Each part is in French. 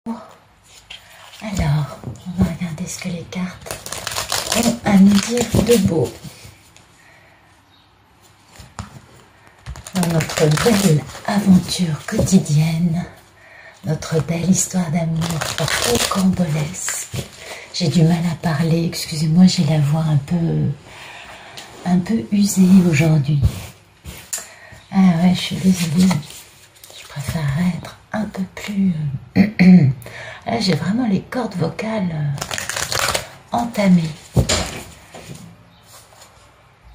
Alors, on va regarder ce que les cartes ont à nous dire de beau. Dans notre belle aventure quotidienne, notre belle histoire d'amour rocambolesque. J'ai du mal à parler, excusez-moi, j'ai la voix un peu usée aujourd'hui. Ah ouais, je suis désolée, je préférerais être un peu plus... Là, j'ai vraiment les cordes vocales entamées.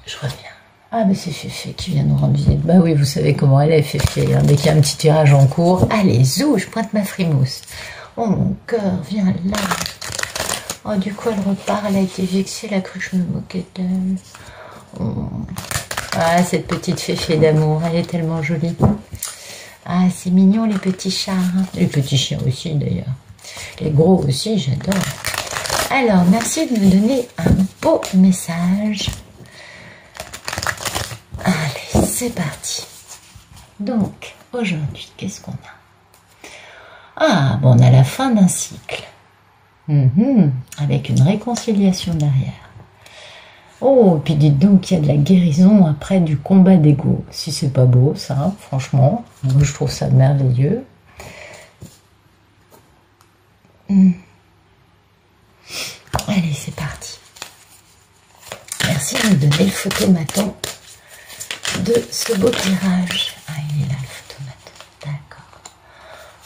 Je reviens. Ah, mais c'est Féfé qui vient nous rendre visite. Bah oui, vous savez comment elle est, Féfé. Hein. Dès qu'il y a un petit tirage en cours, allez, zou, je pointe ma frimousse. Oh, mon cœur, viens là. Oh, du coup, elle repart, elle a été vexée, elle a cru que je me moquais d'elle. Oh. Ah, cette petite Féfé d'amour, elle est tellement jolie. Ah, c'est mignon, les petits chats. Hein. Les petits chiens aussi, d'ailleurs. Les gros aussi, j'adore. Alors, merci de me donner un beau message. Allez, c'est parti. Donc, aujourd'hui, qu'est-ce qu'on a? Ah, bon, on a la fin d'un cycle. Avec une réconciliation derrière. Oh, puis dites donc, il y a de la guérison après du combat d'ego. Si c'est pas beau, ça, franchement, moi je trouve ça merveilleux. Allez, c'est parti. Merci de me donner le photomaton de ce beau tirage. Ah, il est là, le photomaton. D'accord.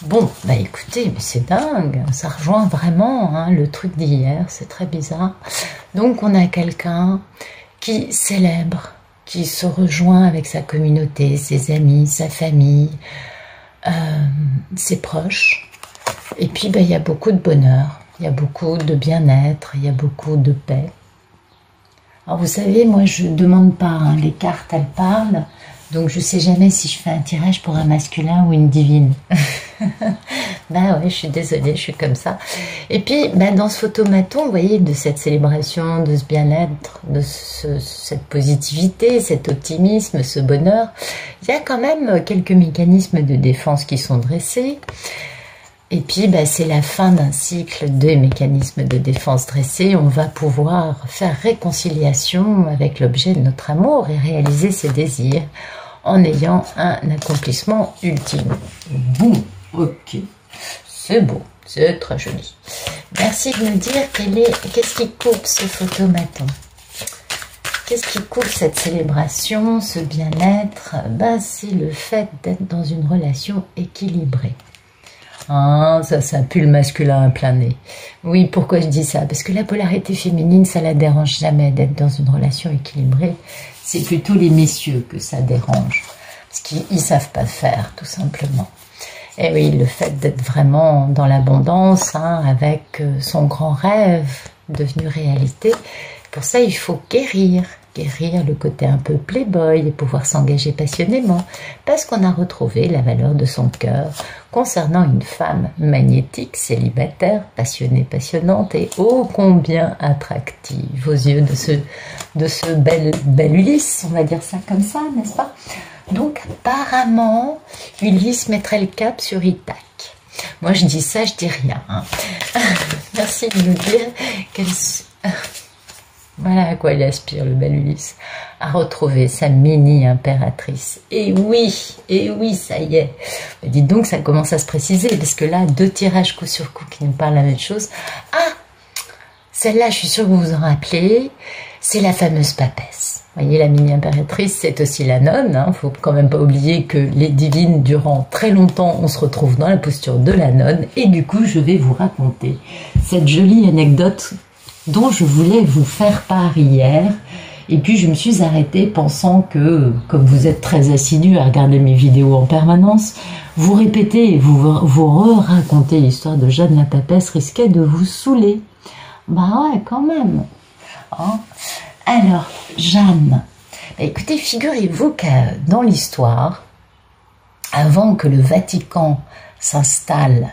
Bon, bah écoutez, mais c'est dingue. Ça rejoint vraiment hein, le truc d'hier. C'est très bizarre. Donc, on a quelqu'un qui célèbre, qui se rejoint avec sa communauté, ses amis, sa famille, ses proches. Et puis, ben, il y a beaucoup de bonheur, il y a beaucoup de bien-être, il y a beaucoup de paix. Alors, vous savez, moi, je ne demande pas, hein, les cartes, elles parlent, donc je ne sais jamais si je fais un tirage pour un masculin ou une divine. Ben ouais, je suis désolée, je suis comme ça. Et puis, ben, dans ce photomaton, vous voyez, de cette célébration, de ce bien-être, de cette positivité, cet optimisme, ce bonheur, il y a quand même quelques mécanismes de défense qui sont dressés. Et puis, ben, c'est la fin d'un cycle de mécanismes de défense dressés. On va pouvoir faire réconciliation avec l'objet de notre amour et réaliser ses désirs en ayant un accomplissement ultime. Boum. Ok, c'est beau, c'est très joli. Merci de me dire qu'est-ce qui coupe ce photomaton. Qu'est-ce qui coupe cette célébration, ce bien-être? Ben, c'est le fait d'être dans une relation équilibrée. Ah, ça pue le masculin à plein nez. Oui, pourquoi je dis ça? Parce que la polarité féminine, ça la dérange jamais d'être dans une relation équilibrée. C'est plutôt les messieurs que ça dérange. Parce qu'ils savent pas faire, tout simplement. Et oui, le fait d'être vraiment dans l'abondance, hein, avec son grand rêve devenu réalité, pour ça, il faut guérir le côté un peu playboy et pouvoir s'engager passionnément, parce qu'on a retrouvé la valeur de son cœur concernant une femme magnétique, célibataire, passionnée, passionnante et ô combien attractive aux yeux de ce bel Ulysse, on va dire ça comme ça, n'est-ce pas? Donc apparemment, Ulysse mettrait le cap sur Ithaque. Moi je dis ça, je dis rien. Hein. Merci de nous dire qu'elle... Voilà à quoi il aspire, le bel Ulysse, à retrouver sa mini-impératrice. Et oui, ça y est. Mais dites donc, ça commence à se préciser, parce que là, 2 tirages coup sur coup qui nous parlent la même chose. Ah, celle-là, je suis sûre que vous vous en rappelez, c'est la fameuse papesse. Vous voyez, la mini-impératrice, c'est aussi la nonne. Hein. Faut quand même pas oublier que les divines, durant très longtemps, on se retrouve dans la posture de la nonne. Et du coup, je vais vous raconter cette jolie anecdote dont je voulais vous faire part hier. Et puis je me suis arrêtée pensant que, comme vous êtes très assidus à regarder mes vidéos en permanence, vous répétez et vous racontez l'histoire de Jeanne la Papesse risquait de vous saouler. Bah ouais, quand même. Hein? Alors, Jeanne, bah écoutez, figurez-vous que dans l'histoire, avant que le Vatican s'installe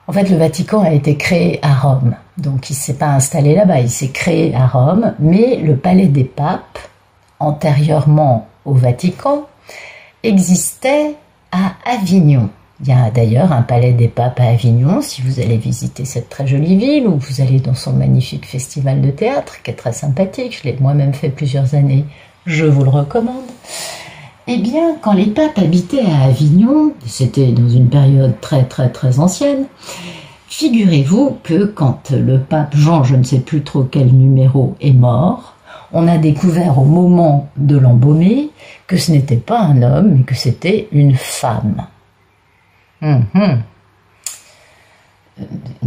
en fait, le Vatican a été créé à Rome, donc il ne s'est pas installé là-bas, il s'est créé à Rome, mais le palais des papes, antérieurement au Vatican, existait à Avignon. Il y a d'ailleurs un palais des papes à Avignon, si vous allez visiter cette très jolie ville, ou vous allez dans son magnifique festival de théâtre, qui est très sympathique, je l'ai moi-même fait plusieurs années, je vous le recommande. Eh bien, quand les papes habitaient à Avignon, c'était dans une période très ancienne, figurez-vous que quand le pape Jean, je ne sais plus trop quel numéro, est mort, on a découvert au moment de l'embaumer que ce n'était pas un homme, mais que c'était une femme. Une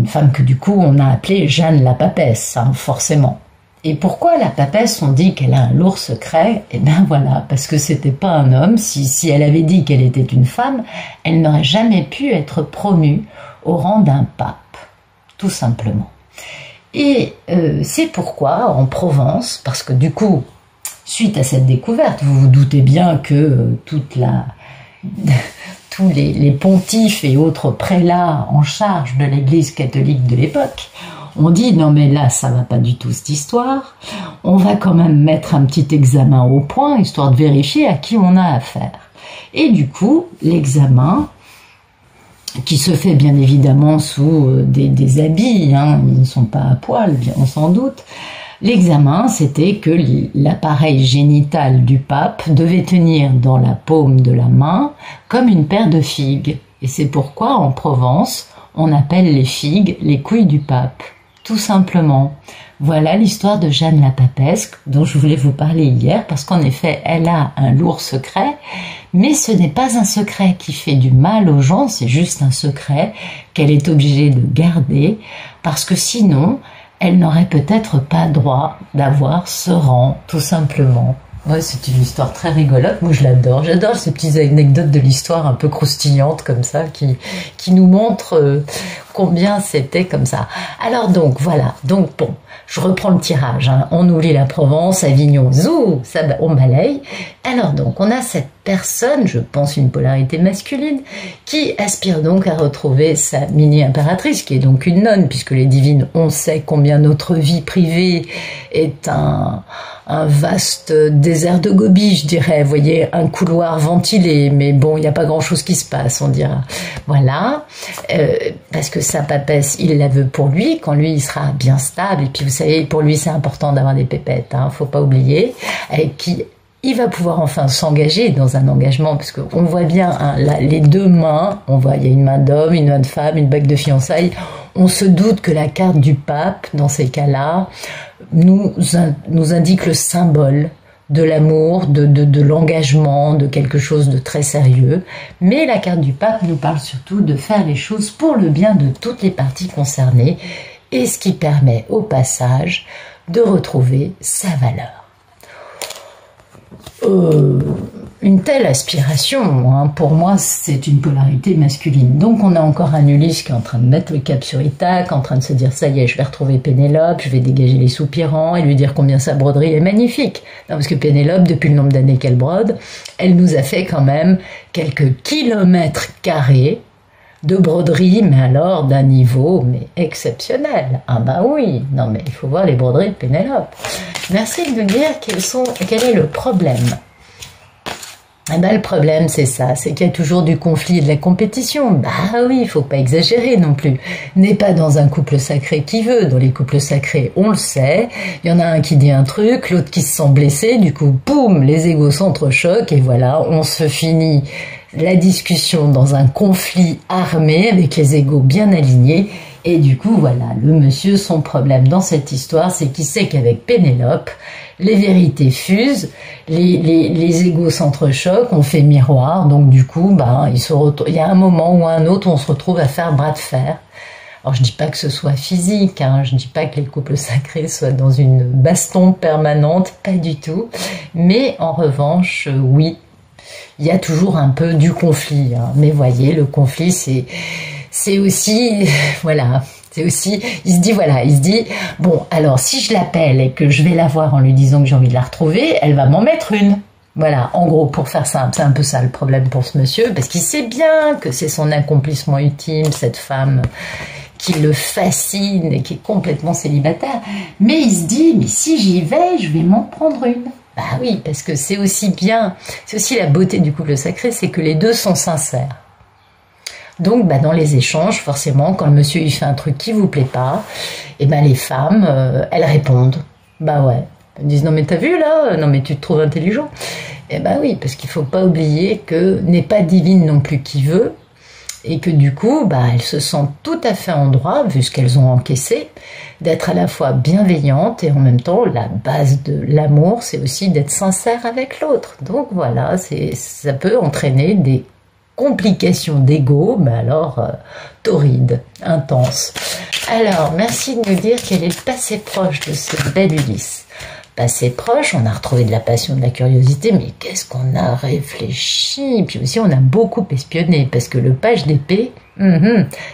femme que du coup on a appelée Jeanne la papesse, hein, forcément. Et pourquoi la papesse, on dit qu'elle a un lourd secret? Eh bien voilà, parce que c'était pas un homme. Si elle avait dit qu'elle était une femme, elle n'aurait jamais pu être promue au rang d'un pape, tout simplement. Et c'est pourquoi en Provence, parce que du coup, suite à cette découverte, vous vous doutez bien que tous les pontifes et autres prélats en charge de l'Église catholique de l'époque ont dit non mais là ça va pas du tout cette histoire, on va quand même mettre un petit examen au point histoire de vérifier à qui on a affaire. Et du coup l'examen, qui se fait bien évidemment sous des habits, hein, ils ne sont pas à poil, bien on s'en doute. L'examen, c'était que l'appareil génital du pape devait tenir dans la paume de la main comme une paire de figues. Et c'est pourquoi, en Provence, on appelle les figues les couilles du pape. Tout simplement. Voilà l'histoire de Jeanne la papesse, dont je voulais vous parler hier, parce qu'en effet, elle a un lourd secret, mais ce n'est pas un secret qui fait du mal aux gens, c'est juste un secret qu'elle est obligée de garder, parce que sinon, elle n'aurait peut-être pas droit d'avoir ce rang, tout simplement. Ouais, c'est une histoire très rigolote, moi je l'adore, j'adore ces petites anecdotes de l'histoire un peu croustillantes comme ça, qui nous montrent combien c'était comme ça. Alors donc, voilà, donc bon, je reprends le tirage, hein. On oublie la Provence, Avignon, zou, ça, on balaye. Alors donc, on a cette personne, je pense une polarité masculine, qui aspire donc à retrouver sa mini-impératrice, qui est donc une nonne, puisque les divines, on sait combien notre vie privée est un vaste désert de Gobi, je dirais, vous voyez, un couloir ventilé, mais bon, il n'y a pas grand-chose qui se passe, on dira. Voilà, parce que sa papesse, il la veut pour lui, quand lui, il sera bien stable, et puis vous savez, pour lui, c'est important d'avoir des pépettes, hein, faut pas oublier, avec qui il va pouvoir enfin s'engager dans un engagement, parce qu'on voit bien, hein, là, les deux mains, on voit, il y a une main d'homme, une main de femme, une bague de fiançailles, on se doute que la carte du pape, dans ces cas-là, nous indique le symbole de l'amour, de l'engagement, de quelque chose de très sérieux. Mais la carte du pape nous parle surtout de faire les choses pour le bien de toutes les parties concernées, et ce qui permet au passage de retrouver sa valeur. Une telle aspiration, hein, pour moi, c'est une polarité masculine. Donc on a encore un Ulysse qui est en train de mettre le cap sur Ithaque, en train de se dire ça y est, je vais retrouver Pénélope, je vais dégager les soupirants et lui dire combien sa broderie est magnifique. Non, parce que Pénélope, depuis le nombre d'années qu'elle brode, elle nous a fait quand même quelques kilomètres carrés de broderie, mais alors d'un niveau mais exceptionnel. Ah bah oui, non mais il faut voir les broderies de Pénélope. Merci de me dire quel est le problème. Eh ben, le problème, c'est ça, c'est qu'il y a toujours du conflit et de la compétition. Bah oui, il faut pas exagérer non plus. N'est pas dans un couple sacré qui veut. Dans les couples sacrés, on le sait, il y en a un qui dit un truc, l'autre qui se sent blessé, du coup, boum, les égos s'entrechoquent et voilà, on se finit la discussion dans un conflit armé avec les égos bien alignés. Et du coup, voilà, le monsieur, son problème dans cette histoire, c'est qu'il sait qu'avec Pénélope, les vérités fusent, les égos s'entrechoquent, on fait miroir, donc du coup, ben, il y a un moment ou un autre, on se retrouve à faire bras de fer. Alors je dis pas que ce soit physique, hein, je dis pas que les couples sacrés soient dans une baston permanente, pas du tout, mais en revanche, oui, il y a toujours un peu du conflit, hein. Mais voyez, le conflit, c'est aussi, voilà, c'est aussi, il se dit, bon, alors si je l'appelle et que je vais la voir en lui disant que j'ai envie de la retrouver, elle va m'en mettre une. Voilà, en gros, pour faire simple, c'est un peu ça le problème pour ce monsieur, parce qu'il sait bien que c'est son accomplissement ultime, cette femme qui le fascine et qui est complètement célibataire, mais il se dit, mais si j'y vais, je vais m'en prendre une. Bah oui, parce que c'est aussi la beauté du couple sacré, c'est que les deux sont sincères. Donc, dans les échanges, forcément, quand le monsieur il fait un truc qui vous plaît pas, et les femmes, elles répondent. Bah ouais. Elles disent, non mais t'as vu là? Non mais tu te trouves intelligent. Et oui, parce qu'il faut pas oublier que n'est pas divine non plus qui veut, et que du coup, elles se sentent tout à fait en droit, vu ce qu'elles ont encaissé, d'être à la fois bienveillantes et en même temps, la base de l'amour, c'est aussi d'être sincère avec l'autre. Donc voilà, ça peut entraîner des complications d'ego, torrides, intenses. Alors, merci de nous dire quel est le passé proche de ce bel Ulysse. Passé proche, on a retrouvé de la passion, de la curiosité, mais qu'est-ce qu'on a réfléchi. Puis aussi, on a beaucoup espionné, parce que le page d'épée,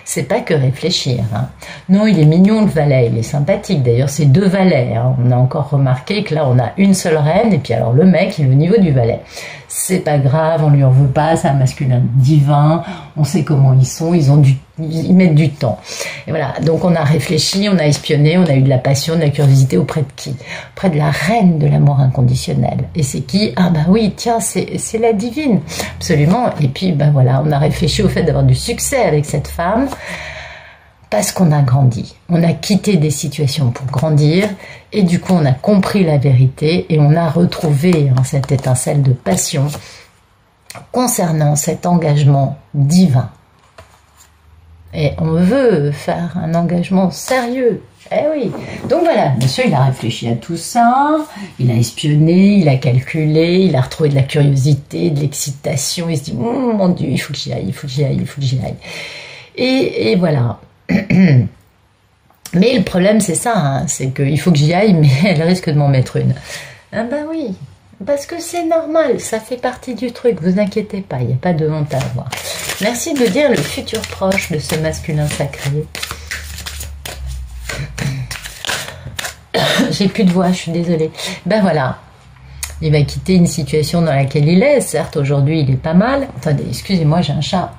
c'est pas que réfléchir. Hein. Non, il est mignon le valet, il est sympathique. D'ailleurs, c'est 2 valets. Hein. On a encore remarqué que là, on a une seule reine, et puis alors le mec, il est au niveau du valet. C'est pas grave, on lui en veut pas, c'est un masculin divin, on sait comment ils sont, ils mettent du temps. Et voilà, donc on a réfléchi, on a espionné, on a eu de la passion, de la curiosité auprès de qui? Auprès de la reine de l'amour inconditionnel. Et c'est qui? Ah oui, tiens, c'est la divine. Absolument. Et puis, voilà, on a réfléchi au fait d'avoir du succès avec cette femme, parce qu'on a grandi. On a quitté des situations pour grandir, et du coup on a compris la vérité, et on a retrouvé cette étincelle de passion concernant cet engagement divin. Et on veut faire un engagement sérieux. Eh oui. Donc voilà, monsieur il a réfléchi à tout ça, il a espionné, il a calculé, il a retrouvé de la curiosité, de l'excitation, il se dit mon Dieu, il faut que j'y aille, il faut que j'y aille, il faut que j'y aille. Et voilà. Mais le problème c'est ça, hein, c'est qu'il faut que j'y aille, mais elle risque de m'en mettre une. Ah oui, parce que c'est normal, ça fait partie du truc, vous inquiétez pas, il n'y a pas de honte à avoir. Merci de dire le futur proche de ce masculin sacré. J'ai plus de voix, je suis désolée. Voilà, il va quitter une situation dans laquelle il est, certes aujourd'hui il est pas mal. Attendez, excusez-moi, j'ai un chat.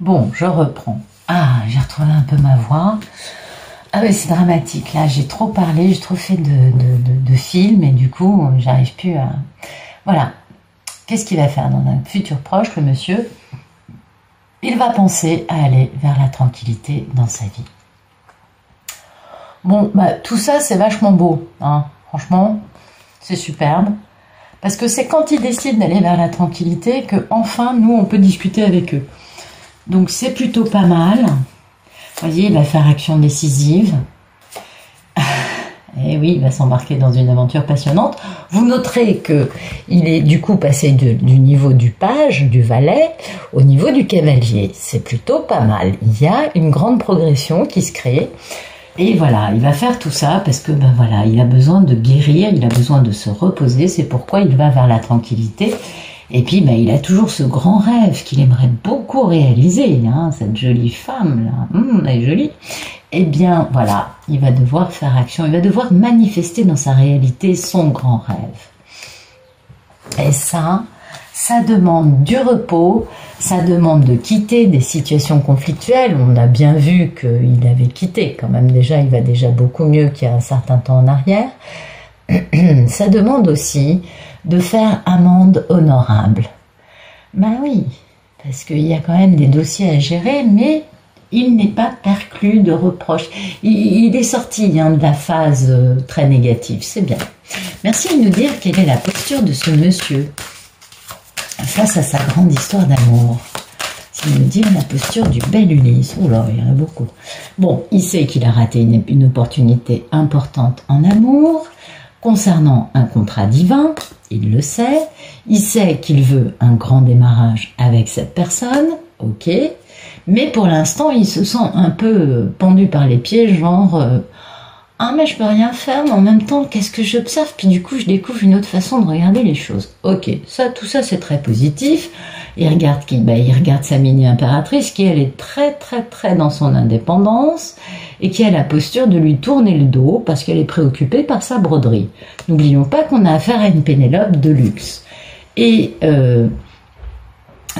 Bon, je reprends. Ah, j'ai retrouvé un peu ma voix. Ah mais c'est dramatique, là j'ai trop parlé, j'ai trop fait de films, et du coup j'arrive plus à... Voilà, qu'est-ce qu'il va faire dans un futur proche, le monsieur? Il va penser à aller vers la tranquillité dans sa vie. Bon, tout ça c'est vachement beau, hein. Franchement, c'est superbe, parce que c'est quand ils décident d'aller vers la tranquillité que enfin nous on peut discuter avec eux. Donc c'est plutôt pas mal. Vous voyez, il va faire action décisive. Et oui, il va s'embarquer dans une aventure passionnante. Vous noterez que il est du coup passé du niveau du page, du valet, au niveau du cavalier. C'est plutôt pas mal. Il y a une grande progression qui se crée. Et voilà, il va faire tout ça parce que voilà, il a besoin de guérir, il a besoin de se reposer. C'est pourquoi il va vers la tranquillité. Et puis, il a toujours ce grand rêve qu'il aimerait beaucoup réaliser, hein, cette jolie femme, là, elle est jolie. Eh bien, voilà, il va devoir faire action, il va devoir manifester dans sa réalité son grand rêve. Et ça demande du repos, ça demande de quitter des situations conflictuelles. On a bien vu qu'il avait quitté, quand même, déjà, il va déjà beaucoup mieux qu'il y a un certain temps en arrière. Ça demande aussi de faire amende honorable. Oui, parce qu'il y a quand même des dossiers à gérer, mais il n'est pas perclus de reproches. Il est sorti de la phase très négative, c'est bien. Merci de nous dire quelle est la posture de ce monsieur face à sa grande histoire d'amour. C'est de nous dire la posture du bel Ulysse. Oula, il y en a beaucoup. Bon, il sait qu'il a raté une opportunité importante en amour. Concernant un contrat divin, il le sait. Il sait qu'il veut un grand démarrage avec cette personne, ok. Mais pour l'instant, il se sent un peu pendu par les pieds, genre ah mais je peux rien faire, mais en même temps, qu'est-ce que j'observe? Puis du coup, je découvre une autre façon de regarder les choses. Ok, tout ça, c'est très positif. Il regarde qui? Il regarde sa mini-impératrice, qui elle est très très très dans son indépendance, et qui a la posture de lui tourner le dos parce qu'elle est préoccupée par sa broderie. N'oublions pas qu'on a affaire à une Pénélope de luxe. Et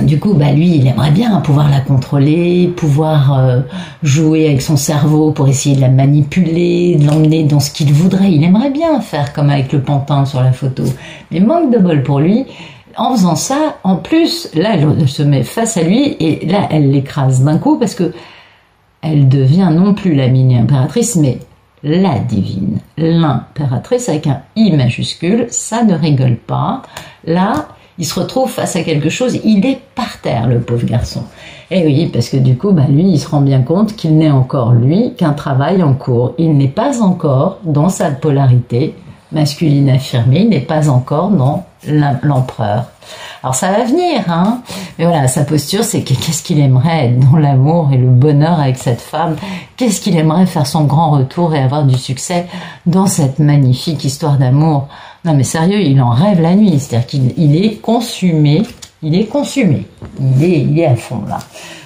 du coup, lui, il aimerait bien pouvoir la contrôler, pouvoir jouer avec son cerveau pour essayer de la manipuler, de l'emmener dans ce qu'il voudrait. Il aimerait bien faire comme avec le pantin sur la photo. Mais manque de bol pour lui, En faisant ça, en plus, là, elle se met face à lui et là, elle l'écrase d'un coup parce que elle devient non plus la mini-impératrice, mais la divine, l'impératrice avec un I majuscule. Ça ne rigole pas. Là, il se retrouve face à quelque chose, il est par terre, le pauvre garçon. Et oui, parce que du coup, lui, il se rend bien compte qu'il n'est encore, lui, qu'un travail en cours. Il n'est pas encore dans sa polarité masculine affirmée, il n'est pas encore dans l'empereur. Alors ça va venir, hein. Mais voilà, sa posture, c'est que qu'est-ce qu'il aimerait être dans l'amour et le bonheur avec cette femme. Qu'est-ce qu'il aimerait faire son grand retour et avoir du succès dans cette magnifique histoire d'amour. Non mais sérieux, il en rêve la nuit. C'est-à-dire qu'il est consumé. Il est consumé. Il est à fond là.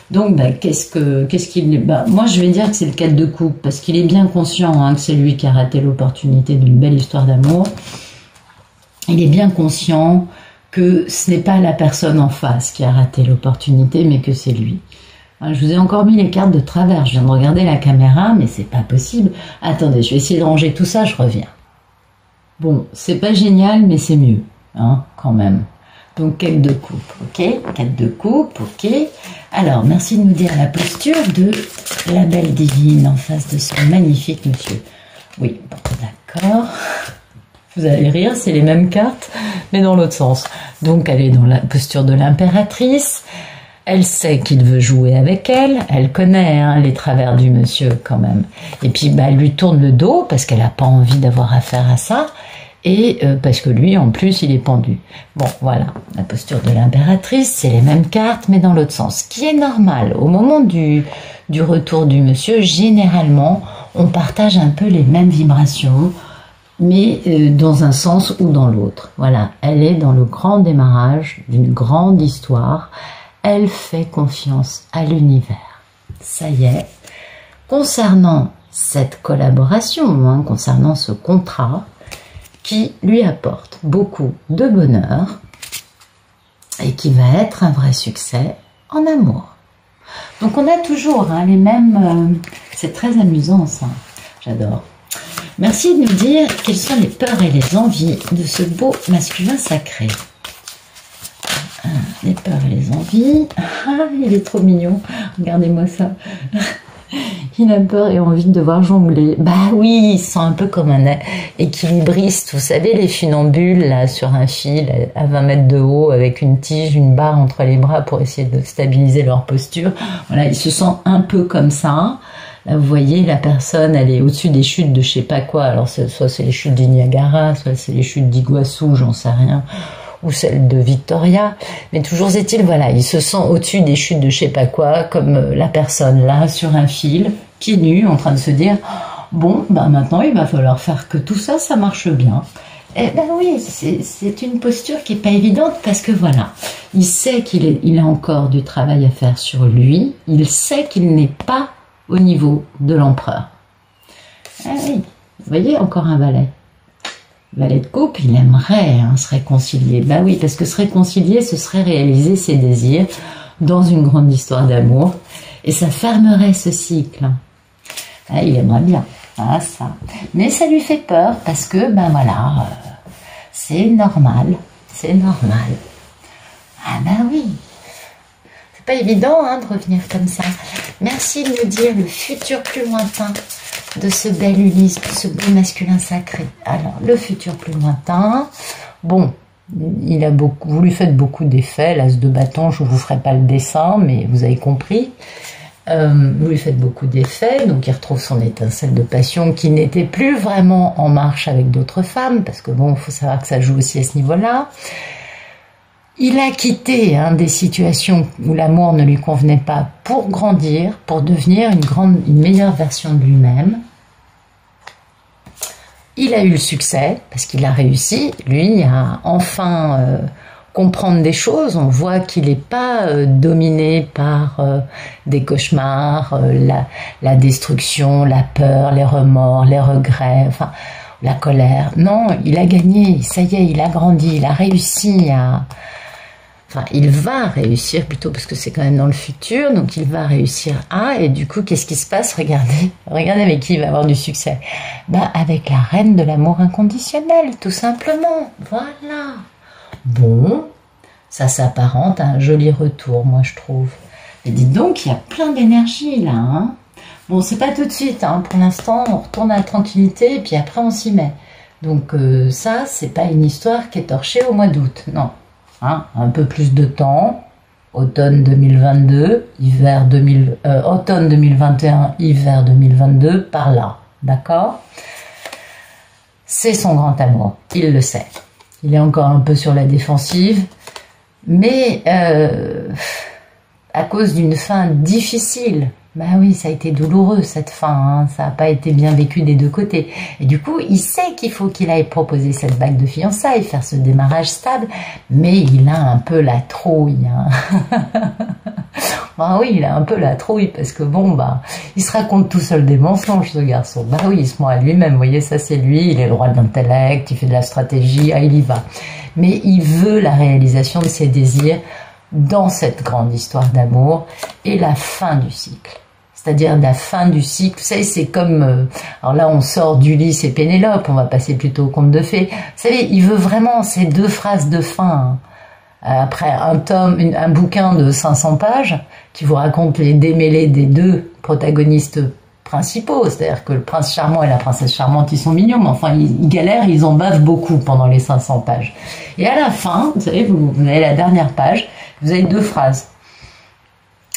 Donc, qu'est-ce qu'il... moi, je vais dire que c'est le 4 de coupe, parce qu'il est bien conscient hein, que c'est lui qui a raté l'opportunité d'une belle histoire d'amour. Il est bien conscient que ce n'est pas la personne en face qui a raté l'opportunité, mais que c'est lui. Je vous ai encore mis les cartes de travers. Je viens de regarder la caméra, mais c'est pas possible. Attendez, je vais essayer de ranger tout ça, je reviens. Bon, c'est pas génial, mais c'est mieux, hein, quand même. Donc, 4 de coupe, ok? 4 de coupe, ok? Alors, merci de nous dire la posture de la belle divine en face de ce magnifique monsieur. Oui, bon, d'accord. Vous allez rire, c'est les mêmes cartes, mais dans l'autre sens. Donc, elle est dans la posture de l'impératrice. Elle sait qu'il veut jouer avec elle. Elle connaît hein, les travers du monsieur, quand même. Et puis, elle lui tourne le dos parce qu'elle n'a pas envie d'avoir affaire à ça. Et parce que lui, en plus, il est pendu. Bon, voilà, la posture de l'impératrice, c'est les mêmes cartes, mais dans l'autre sens. Ce qui est normal, au moment du retour du monsieur, généralement, on partage un peu les mêmes vibrations, mais dans un sens ou dans l'autre. Voilà, elle est dans le grand démarrage d'une grande histoire. Elle fait confiance à l'univers. Ça y est. Concernant cette collaboration, hein, concernant ce contrat, qui lui apporte beaucoup de bonheur et qui va être un vrai succès en amour. Donc on a toujours hein, les mêmes... c'est très amusant ça, j'adore. Merci de nous dire quelles sont les peurs et les envies de ce beau masculin sacré. Les peurs et les envies. Ah, il est trop mignon, regardez-moi ça. Il a peur et envie de devoir jongler. Bah oui, il se sent un peu comme un équilibriste. Vous savez, les funambules, là, sur un fil, à 20 mètres de haut, avec une tige, une barre entre les bras pour essayer de stabiliser leur posture. Voilà, il se sent un peu comme ça. Là, vous voyez, la personne, elle est au-dessus des chutes de je sais pas quoi. Alors, soit c'est les chutes du Niagara, soit c'est les chutes d'Iguassou, j'en sais rien. Ou celle de Victoria, mais toujours est-il, voilà, il se sent au-dessus des chutes de je sais pas quoi, comme la personne là, sur un fil, pieds nus, en train de se dire, bon, ben maintenant il va falloir faire que tout ça, ça marche bien. Eh ben oui, c'est une posture qui est pas évidente, parce que voilà, il sait qu'il a encore du travail à faire sur lui, il sait qu'il n'est pas au niveau de l'empereur. Ah oui, vous voyez, encore un valet. Valet de coupe, il aimerait hein, se réconcilier. Bah oui, parce que se réconcilier, ce serait réaliser ses désirs dans une grande histoire d'amour. Et ça fermerait ce cycle. Ah, il aimerait bien. Ah, ça. Mais ça lui fait peur parce que, ben voilà, c'est normal. C'est normal. Ah ben oui. C'est pas évident hein, de revenir comme ça. Merci de nous dire le futur plus lointain de ce bel Ulysse, de ce beau masculin sacré. Alors, le futur plus lointain, bon, vous lui faites beaucoup d'effets, l'as de bâton, je ne vous ferai pas le dessin, mais vous avez compris. Vous lui faites beaucoup d'effets, donc il retrouve son étincelle de passion qui n'était plus vraiment en marche avec d'autres femmes, parce que bon, il faut savoir que ça joue aussi à ce niveau-là. Il a quitté hein, des situations où l'amour ne lui convenait pas pour grandir, pour devenir une meilleure version de lui-même. Il a eu le succès, parce qu'il a réussi, lui, à enfin comprendre des choses. On voit qu'il n'est pas dominé par des cauchemars, la destruction, la peur, les remords, les regrets, enfin, la colère. Non, il a gagné, ça y est, il a grandi, il a réussi à... Enfin, il va réussir plutôt, parce que c'est quand même dans le futur, donc il va réussir à, et du coup, qu'est-ce qui se passe? Regardez avec qui il va avoir du succès. Ben, avec la reine de l'amour inconditionnel, tout simplement. Voilà. Bon, Ça s'apparente à un joli retour, moi je trouve. Et dites donc, il y a plein d'énergie là. Hein. Bon, c'est pas tout de suite. Hein. Pour l'instant, on retourne à la tranquillité et puis après on s'y met. Donc ça, c'est pas une histoire qui est torchée au mois d'août. Non. Hein. Un peu plus de temps. Automne 2022, automne 2021, hiver 2022, par là. D'accord? C'est son grand amour. Il le sait. Il est encore un peu sur la défensive. Mais à cause d'une fin difficile, bah oui, ça a été douloureux cette fin, hein, ça n'a pas été bien vécu des deux côtés. Et du coup, il sait qu'il faut qu'il aille proposer cette bague de fiançailles, faire ce démarrage stable, mais il a un peu la trouille. Hein. Bah oui, il a un peu la trouille parce que bon, bah, il se raconte tout seul des mensonges, ce garçon. Bah oui, il se ment à lui-même, vous voyez, ça c'est lui, il est le roi de l'intellect, il fait de la stratégie, ah, il y va. Mais il veut la réalisation de ses désirs dans cette grande histoire d'amour et la fin du cycle. C'est-à-dire la fin du cycle, vous savez, c'est comme... alors là, on sort d'Ulysse et Pénélope, on va passer plutôt au conte de fées. Vous savez, il veut vraiment ces deux phrases de fin. Après un bouquin de 500 pages qui vous raconte les démêlés des deux protagonistes principaux. C'est-à-dire que le prince charmant et la princesse charmante, ils sont mignons, mais enfin, ils galèrent, ils en bavent beaucoup pendant les 500 pages. Et à la fin, vous savez, vous avez la dernière page, vous avez deux phrases.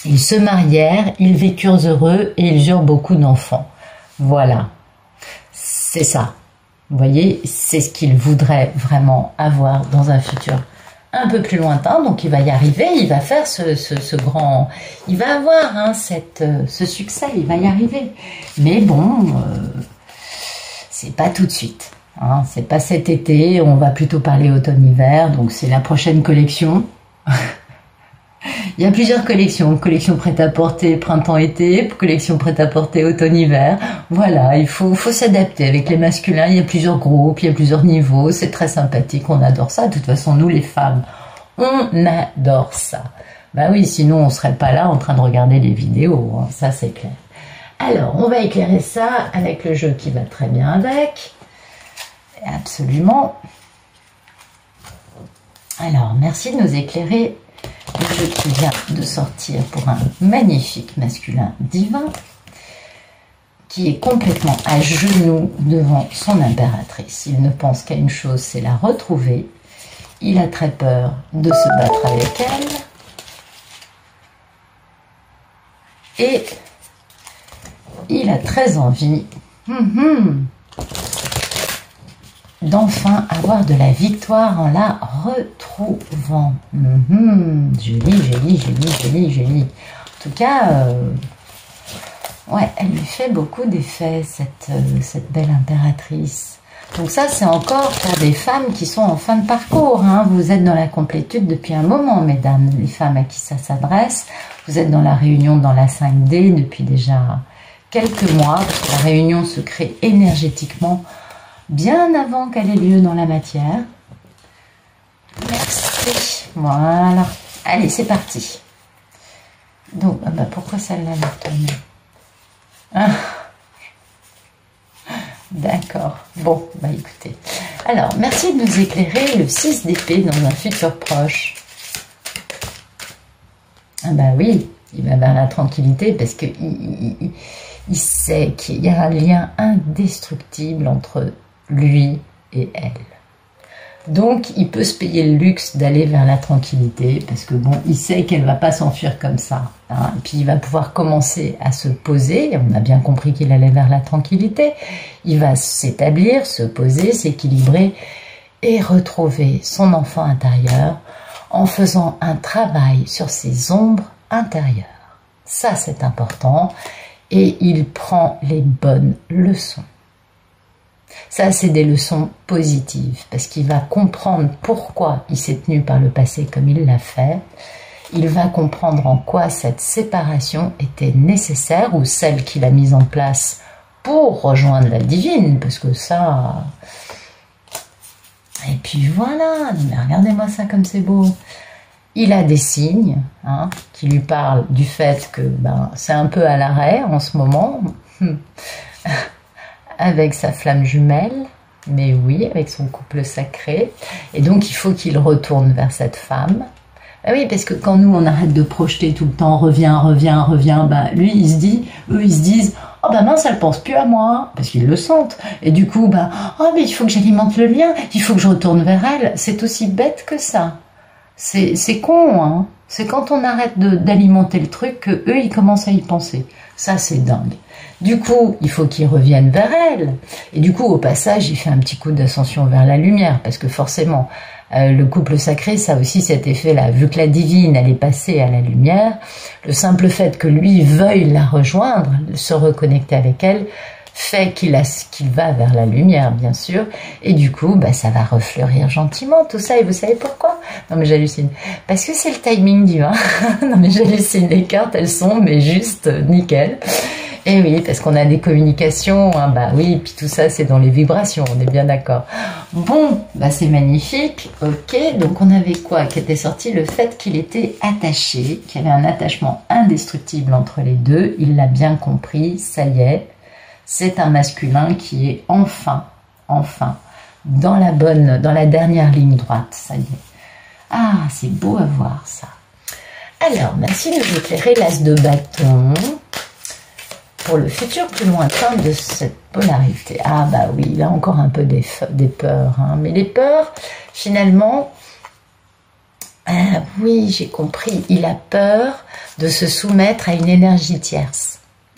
Ils se marièrent, ils vécurent heureux et ils eurent beaucoup d'enfants. Voilà, c'est ça. Vous voyez, c'est ce qu'il voudrait vraiment avoir dans un futur un peu plus lointain. Donc il va y arriver, il va faire ce grand... Il va avoir hein, ce succès, il va y arriver. Mais bon, c'est pas tout de suite. Hein, c'est pas cet été, on va plutôt parler automne-hiver, donc c'est la prochaine collection. Il y a plusieurs collections, collection prêt-à-porter printemps-été, collection prêt-à-porter automne-hiver. Voilà, il faut s'adapter. Avec les masculins, il y a plusieurs groupes, il y a plusieurs niveaux. C'est très sympathique, on adore ça. De toute façon, nous les femmes, on adore ça. Ben oui, sinon on serait pas là en train de regarder les vidéos, hein, ça c'est clair. Alors, on va éclairer ça avec le jeu qui va très bien avec. Absolument. Alors, merci de nous éclairer le jeu qui vient de sortir pour un magnifique masculin divin qui est complètement à genoux devant son impératrice. Il ne pense qu'à une chose, c'est la retrouver. Il a très peur de se battre avec elle. Et il a très envie d'enfin avoir de la victoire en la retrouvant. Joli. En tout cas, ouais, elle lui fait beaucoup d'effets, cette belle impératrice. Donc ça, c'est encore pour des femmes qui sont en fin de parcours. Hein. Vous êtes dans la complétude depuis un moment, mesdames, les femmes à qui ça s'adresse. Vous êtes dans la réunion dans la 5D depuis déjà quelques mois, parce que la réunion se crée énergétiquement bien avant qu'elle ait lieu dans la matière. Merci. Voilà. Allez, c'est parti. Donc, bah pourquoi celle-là l'a retournée? Ah. D'accord. Bon, bah écoutez. Alors, merci de nous éclairer le 6 d'épée dans un futur proche. Ah bah oui, il va vers la tranquillité parce que il sait qu'il y a un lien indestructible entre lui et elle. Donc, il peut se payer le luxe d'aller vers la tranquillité parce que bon, il sait qu'elle va pas s'enfuir comme ça. Hein, et puis, il va pouvoir commencer à se poser. On a bien compris qu'il allait vers la tranquillité. Il va s'établir, se poser, s'équilibrer et retrouver son enfant intérieur en faisant un travail sur ses ombres intérieures. Ça, c'est important. Et il prend les bonnes leçons. Ça, c'est des leçons positives, parce qu'il va comprendre pourquoi il s'est tenu par le passé comme il l'a fait. Il va comprendre en quoi cette séparation était nécessaire, ou celle qu'il a mise en place pour rejoindre la divine, parce que ça... Et puis voilà, mais regardez-moi ça comme c'est beau. Il a des signes hein, qui lui parlent du fait que ben, c'est un peu à l'arrêt en ce moment, avec sa flamme jumelle, mais oui, avec son couple sacré. Et donc, il faut qu'il retourne vers cette femme. Ah oui, parce que quand nous, on arrête de projeter tout le temps, reviens, bah, lui, eux, ils se disent, oh bah mince, elle pense plus à moi, parce qu'ils le sentent. Et du coup, bah, oh mais il faut que j'alimente le lien, il faut que je retourne vers elle. C'est aussi bête que ça. C'est con, hein. C'est quand on arrête d'alimenter le truc que eux, ils commencent à y penser. Ça, c'est dingue. Du coup, il faut qu'ils reviennent vers elle. Et du coup, au passage, il fait un petit coup d'ascension vers la lumière, parce que forcément, le couple sacré, ça a aussi cet effet-là. Vu que la divine, elle est passée à la lumière, le simple fait que lui veuille la rejoindre, se reconnecter avec elle, fait qu'il va vers la lumière, bien sûr, et du coup, bah, ça va refleurir gentiment, tout ça, et vous savez pourquoi? Non mais j'hallucine, parce que c'est le timing divin. Non mais j'hallucine, les cartes, elles sont, mais juste nickel. Et oui, parce qu'on a des communications, hein, bah oui, puis tout ça, c'est dans les vibrations, on est bien d'accord. Bon, bah c'est magnifique, ok, donc on avait quoi qui était sorti? Le fait qu'il était attaché, qu'il y avait un attachement indestructible entre les deux, il l'a bien compris, ça y est. C'est un masculin qui est enfin, dans la dernière ligne droite, ça y est. Ah, c'est beau à voir ça. Alors, merci de nous éclairer l'as de bâton pour le futur plus lointain de cette polarité. Ah bah oui, il a encore un peu des peurs, hein. Mais les peurs, finalement, oui, j'ai compris, il a peur de se soumettre à une énergie tierce.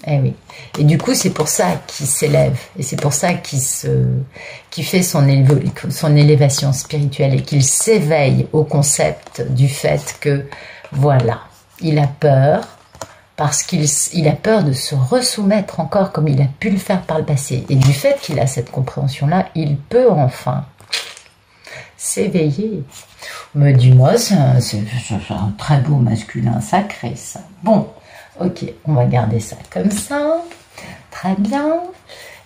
Eh oui. Et du coup, c'est pour ça qu'il s'élève. Et c'est pour ça qu'il fait son élévation spirituelle et qu'il s'éveille au concept du fait que, voilà, il a peur parce qu'il a peur de se resoumettre encore comme il a pu le faire par le passé. Et du fait qu'il a cette compréhension-là, il peut enfin s'éveiller. Mais dis-moi, c'est un très beau masculin sacré, ça. Bon. Ok, on va garder ça comme ça. Très bien.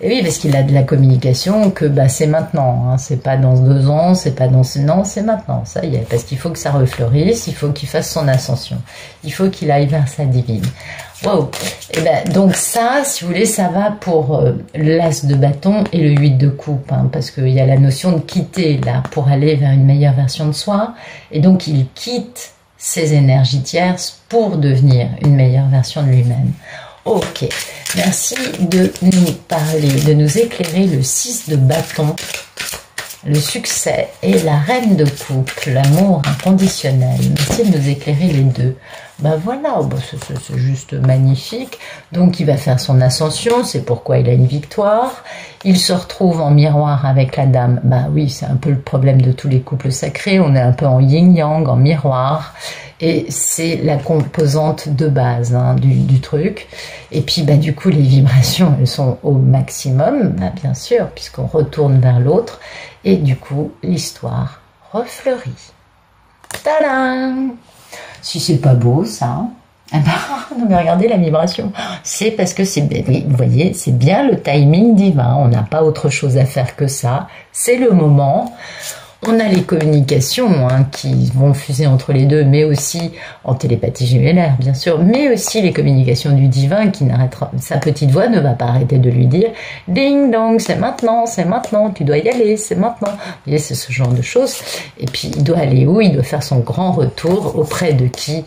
Et oui, parce qu'il a de la communication que bah, c'est maintenant. Hein. C'est pas dans 2 ans, c'est pas dans... Non, c'est maintenant, ça y est. Parce qu'il faut que ça refleurisse, il faut qu'il fasse son ascension. Il faut qu'il aille vers sa divine. Wow. Et ben, donc ça, si vous voulez, ça va pour l'as de bâton et le 8 de coupe. Hein, parce qu'il y a la notion de quitter, là, pour aller vers une meilleure version de soi. Et donc, il quitte ses énergies tierces pour devenir une meilleure version de lui-même. Ok, merci de nous parler, de nous éclairer le 6 de bâton, le succès et la reine de coupe, l'amour inconditionnel. Merci de nous éclairer les deux. Ben voilà, ben c'est juste magnifique. Donc il va faire son ascension, c'est pourquoi il a une victoire. Il se retrouve en miroir avec la dame. Ben oui, c'est un peu le problème de tous les couples sacrés. On est un peu en yin-yang, en miroir. Et c'est la composante de base hein, du truc. Et puis bah, du coup, les vibrations, elles sont au maximum, bah, bien sûr, puisqu'on retourne vers l'autre. Et du coup, l'histoire refleurit. Tadam! Si c'est pas beau, ça... Ah ben, non mais regardez la vibration. C'est parce que c'est... Oui, vous voyez, c'est bien le timing divin. On n'a pas autre chose à faire que ça. C'est le moment... On a les communications hein, qui vont fuser entre les deux, mais aussi en télépathie gémellaire, bien sûr, mais aussi les communications du divin qui n'arrêtera, sa petite voix ne va pas arrêter de lui dire « Ding dong, c'est maintenant, tu dois y aller, c'est maintenant ». Vous voyez, c'est ce genre de choses. Et puis, il doit aller où? Il doit faire son grand retour auprès de qui?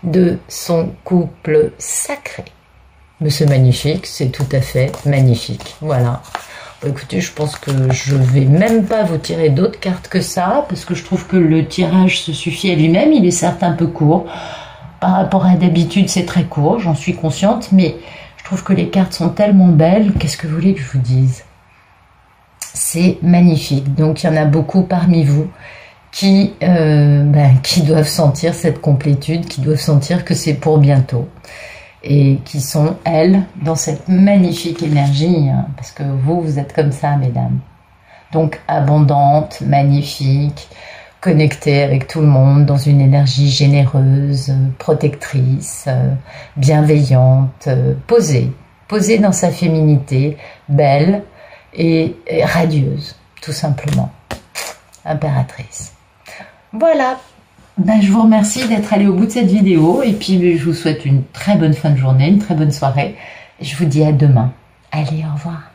De son couple sacré. Mais c'est magnifique, c'est tout à fait magnifique. Voilà. Écoutez, je pense que je vais même pas vous tirer d'autres cartes que ça, parce que je trouve que le tirage se suffit à lui-même. Il est certes un peu court. Par rapport à d'habitude, c'est très court, j'en suis consciente, mais je trouve que les cartes sont tellement belles. Qu'est-ce que vous voulez que je vous dise? C'est magnifique. Donc, il y en a beaucoup parmi vous qui doivent sentir cette complétude, qui doivent sentir que c'est pour bientôt. Et qui sont, elles, dans cette magnifique énergie, hein, parce que vous êtes comme ça, mesdames. Donc, abondante, magnifique, connectée avec tout le monde, dans une énergie généreuse, protectrice, bienveillante, posée dans sa féminité, belle et radieuse, tout simplement. Impératrice. Voilà. Ben, je vous remercie d'être allé au bout de cette vidéo et puis je vous souhaite une très bonne fin de journée, une très bonne soirée. Je vous dis à demain. Allez, au revoir.